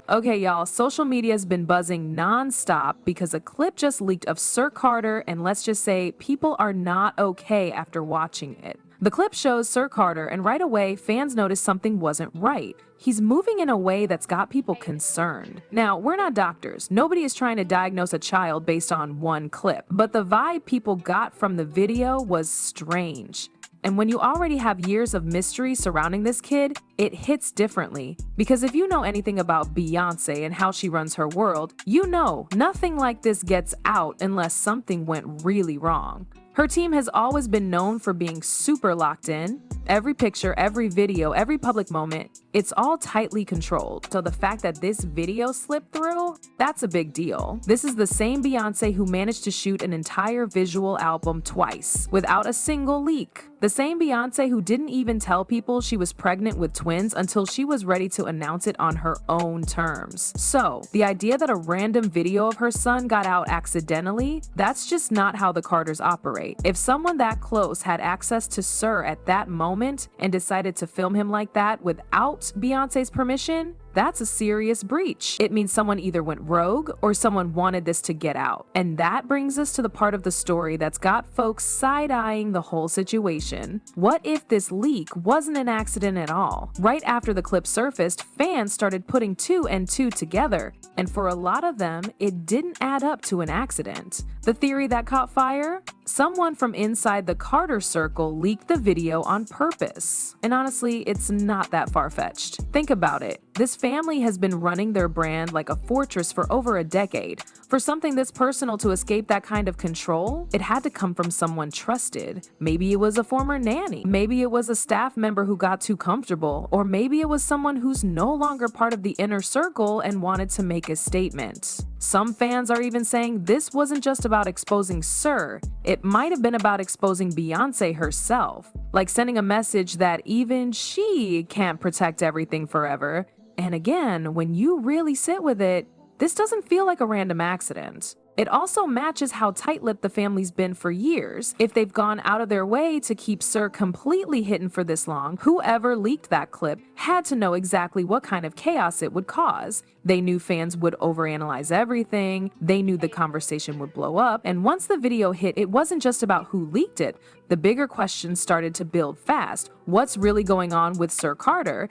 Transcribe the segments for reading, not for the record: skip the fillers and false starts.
Okay, y'all, social media has been buzzing nonstop because a clip just leaked of Sir Carter, and let's just say people are not okay after watching it. The clip shows Sir Carter, and right away, fans notice something wasn't right. He's moving in a way that's got people concerned. Now, we're not doctors. Nobody is trying to diagnose a child based on one clip, but the vibe people got from the video was strange. And when you already have years of mystery surrounding this kid, it hits differently. Because if you know anything about Beyonce and how she runs her world, you know nothing like this gets out unless something went really wrong. Her team has always been known for being super locked in. Every picture, every video, every public moment, it's all tightly controlled. So the fact that this video slipped through, that's a big deal. This is the same Beyonce who managed to shoot an entire visual album twice without a single leak. The same Beyonce who didn't even tell people she was pregnant with twins until she was ready to announce it on her own terms. So, the idea that a random video of her son got out accidentally, that's just not how the Carters operate. If someone that close had access to Sir at that moment and decided to film him like that without Beyonce's permission, that's a serious breach. It means someone either went rogue or someone wanted this to get out. And that brings us to the part of the story that's got folks side-eyeing the whole situation. What if this leak wasn't an accident at all? Right after the clip surfaced, fans started putting two and two together. And for a lot of them, it didn't add up to an accident. The theory that caught fire? Someone from inside the Carter circle leaked the video on purpose. And honestly, it's not that far-fetched. Think about it. This family has been running their brand like a fortress for over a decade. For something this personal to escape that kind of control, it had to come from someone trusted. Maybe it was a former nanny. Maybe it was a staff member who got too comfortable. Or maybe it was someone who's no longer part of the inner circle and wanted to make a statement. Some fans are even saying this wasn't just about exposing Sir, it might have been about exposing Beyonce herself, like sending a message that even she can't protect everything forever. And again, when you really sit with it, this doesn't feel like a random accident. It also matches how tight-lipped the family's been for years. If they've gone out of their way to keep Sir completely hidden for this long, whoever leaked that clip had to know exactly what kind of chaos it would cause. They knew fans would overanalyze everything, they knew the conversation would blow up, and once the video hit, it wasn't just about who leaked it. The bigger questions started to build fast. What's really going on with Sir Carter?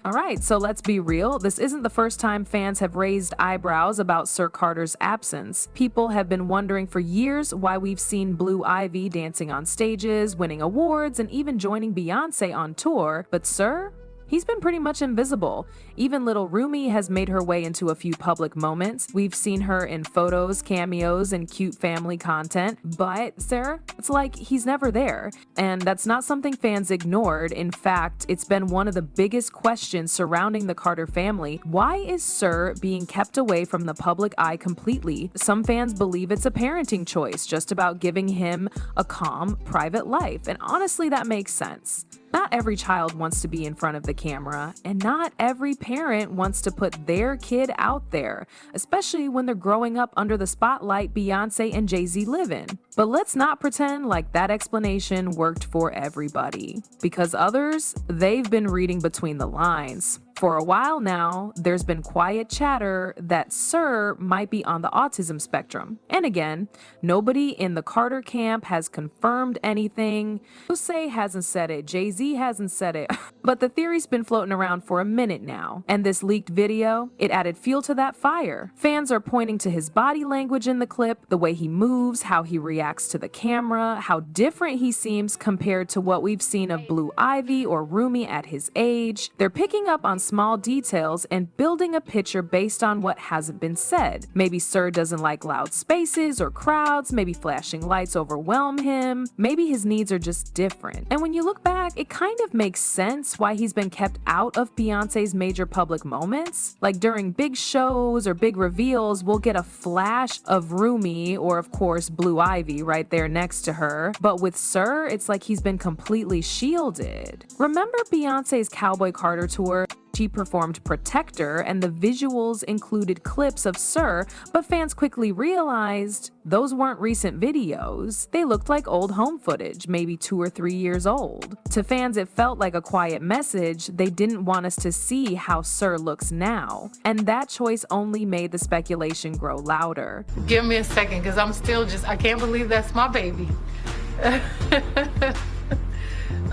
Alright, so let's be real, this isn't the first time fans have raised eyebrows about Sir Carter's absence. People have been wondering for years why we've seen Blue Ivy dancing on stages, winning awards, and even joining Beyonce on tour, but Sir? He's been pretty much invisible. Even little Rumi has made her way into a few public moments. We've seen her in photos, cameos, and cute family content, but Sarah, it's like he's never there. And that's not something fans ignored. In fact, it's been one of the biggest questions surrounding the Carter family. Why is Sir being kept away from the public eye completely? Some fans believe it's a parenting choice, just about giving him a calm, private life. And honestly, that makes sense. Not every child wants to be in front of the camera, and not every parent wants to put their kid out there, especially when they're growing up under the spotlight Beyonce and Jay-Z live in. But let's not pretend like that explanation worked for everybody, because others, they've been reading between the lines. For a while now, there's been quiet chatter that Sir might be on the autism spectrum. And again, nobody in the Carter camp has confirmed anything. Beyonce hasn't said it, Jay-Z hasn't said it, but the theory's been floating around for a minute now. And this leaked video, it added fuel to that fire. Fans are pointing to his body language in the clip, the way he moves, how he reacts reacts to the camera, how different he seems compared to what we've seen of Blue Ivy or Rumi at his age. They're picking up on small details and building a picture based on what hasn't been said. Maybe Sir doesn't like loud spaces or crowds, maybe flashing lights overwhelm him, maybe his needs are just different. And when you look back, it kind of makes sense why he's been kept out of Beyonce's major public moments. Like during big shows or big reveals, we'll get a flash of Rumi or of course Blue Ivy right there next to her. But with Sir, it's like he's been completely shielded. Remember Beyonce's Cowboy Carter tour? She performed Protector and the visuals included clips of Sir, but fans quickly realized those weren't recent videos. They looked like old home footage, maybe 2 or 3 years old. To fans, it felt like a quiet message. They didn't want us to see how Sir looks now. And that choice only made the speculation grow louder. Give me a second, because I can't believe that's my baby.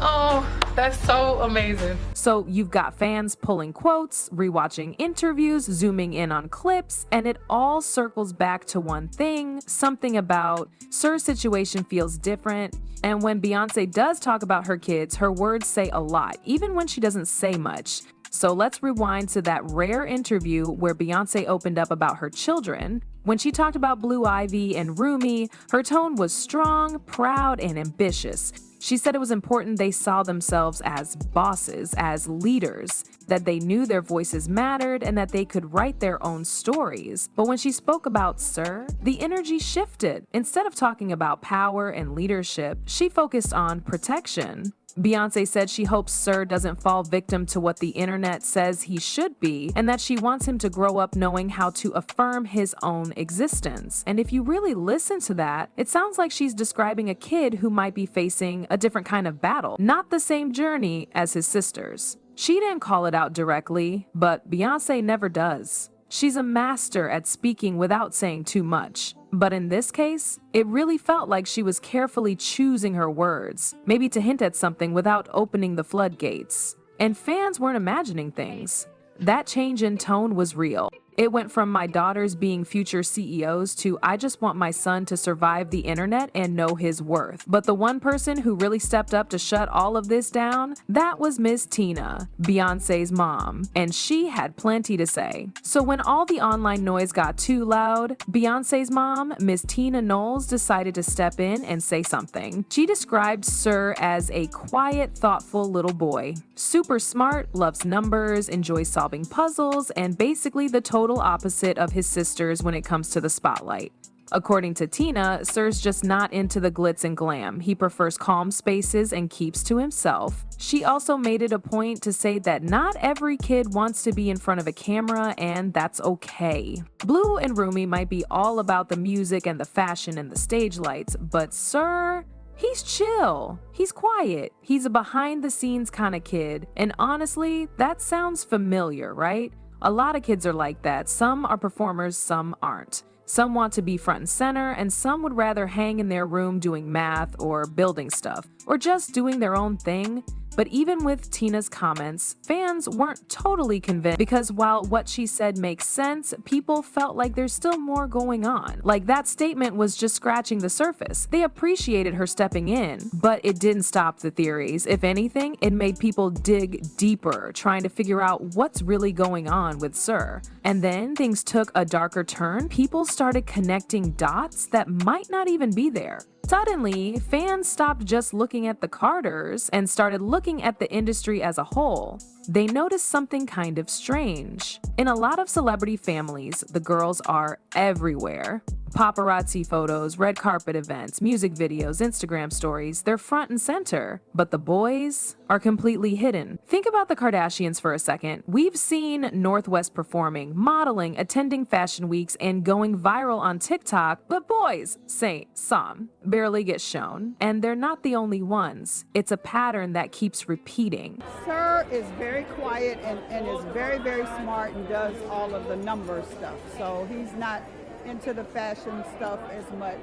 Oh, that's so amazing. So you've got fans pulling quotes, rewatching interviews, zooming in on clips, and it all circles back to one thing, something about Sir's situation feels different. And when Beyonce does talk about her kids, her words say a lot, even when she doesn't say much. So let's rewind to that rare interview where Beyonce opened up about her children. When she talked about Blue Ivy and Rumi, her tone was strong, proud, and ambitious. She said it was important they saw themselves as bosses, as leaders, that they knew their voices mattered and that they could write their own stories. But when she spoke about Sir, the energy shifted. Instead of talking about power and leadership, she focused on protection. Beyonce said she hopes Sir doesn't fall victim to what the internet says he should be, and that she wants him to grow up knowing how to affirm his own existence. And if you really listen to that, it sounds like she's describing a kid who might be facing a different kind of battle, not the same journey as his sisters. She didn't call it out directly, but Beyonce never does. She's a master at speaking without saying too much. But in this case, it really felt like she was carefully choosing her words, maybe to hint at something without opening the floodgates. And fans weren't imagining things. That change in tone was real. It went from my daughters being future CEOs to I just want my son to survive the internet and know his worth. But the one person who really stepped up to shut all of this down, that was Miss Tina, Beyonce's mom, and she had plenty to say. So when all the online noise got too loud, Beyonce's mom, Miss Tina Knowles, decided to step in and say something. She described Sir as a quiet, thoughtful little boy. Super smart, loves numbers, enjoys solving puzzles, and basically the total opposite of his sisters when it comes to the spotlight. According to Tina, Sir's just not into the glitz and glam. He prefers calm spaces and keeps to himself. She also made it a point to say that not every kid wants to be in front of a camera, and that's okay. Blue and Rumi might be all about the music and the fashion and the stage lights, but Sir, he's chill. He's quiet. He's a behind-the-scenes kind of kid. And honestly, that sounds familiar, right? A lot of kids are like that. Some are performers, some aren't. Some want to be front and center, and some would rather hang in their room doing math or building stuff, or just doing their own thing. But even with Tina's comments, fans weren't totally convinced because while what she said makes sense, people felt like there's still more going on. Like that statement was just scratching the surface. They appreciated her stepping in, but it didn't stop the theories. If anything, it made people dig deeper, trying to figure out what's really going on with Sir. And then things took a darker turn. People started connecting dots that might not even be there. Suddenly, fans stopped just looking at the Carters and started looking at the industry as a whole. They noticed something kind of strange. In a lot of celebrity families, the girls are everywhere. Paparazzi photos, red carpet events, music videos, Instagram stories, they're front and center. But the boys are completely hidden. Think about the Kardashians for a second. We've seen Northwest performing, modeling, attending fashion weeks, and going viral on TikTok, but boys, say some, barely get shown. And they're not the only ones. It's a pattern that keeps repeating. Sir is very quiet and is very, very smart and does all of the number stuff. So he's not into the fashion stuff as much,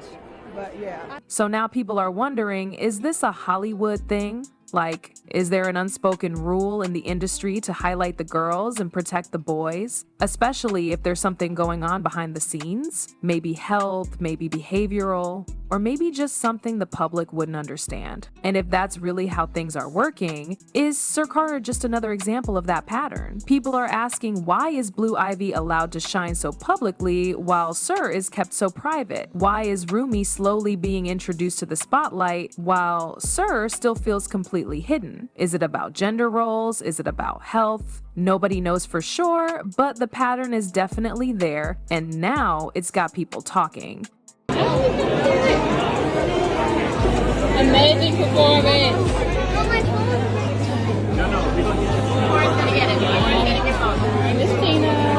but yeah. So now people are wondering, is this a Hollywood thing? Like, is there an unspoken rule in the industry to highlight the girls and protect the boys? Especially if there's something going on behind the scenes? Maybe health, maybe behavioral, or maybe just something the public wouldn't understand. And if that's really how things are working, is Sir Carter just another example of that pattern? People are asking, why is Blue Ivy allowed to shine so publicly while Sir is kept so private? Why is Rumi slowly being introduced to the spotlight while Sir still feels completely hidden? Is it about gender roles? Is it about health? Nobody knows for sure, but the pattern is definitely there, and now it's got people talking. Amazing performance. Miss Tina.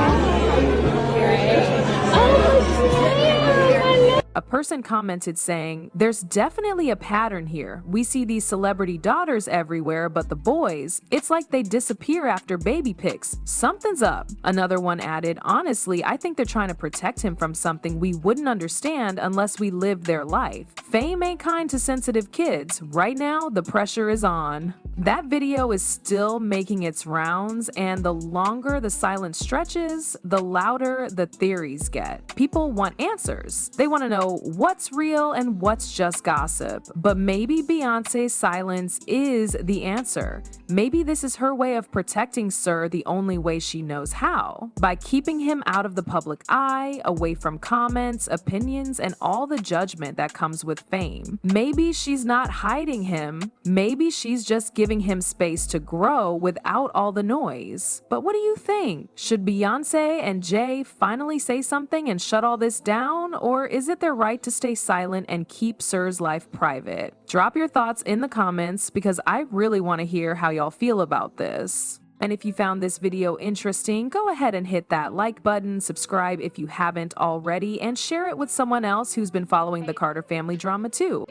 A person commented saying, "There's definitely a pattern here. We see these celebrity daughters everywhere, but the boys, it's like they disappear after baby pics. Something's up." Another one added, "Honestly, I think they're trying to protect him from something we wouldn't understand unless we lived their life. Fame ain't kind to sensitive kids. Right now, the pressure is on." That video is still making its rounds, and the longer the silence stretches, the louder the theories get. People want answers. They want to know what's real and what's just gossip. But maybe Beyonce's silence is the answer. Maybe this is her way of protecting Sir the only way she knows how, by keeping him out of the public eye, away from comments, opinions, and all the judgment that comes with fame. Maybe she's not hiding him. Maybe she's just giving him space to grow without all the noise. But what do you think? Should Beyonce and Jay finally say something and shut all this down, or is it their right to stay silent and keep Sir's life private? Drop your thoughts in the comments because I really want to hear how y'all feel about this. And if you found this video interesting, go ahead and hit that like button, subscribe if you haven't already, and share it with someone else who's been following the Carter family drama too.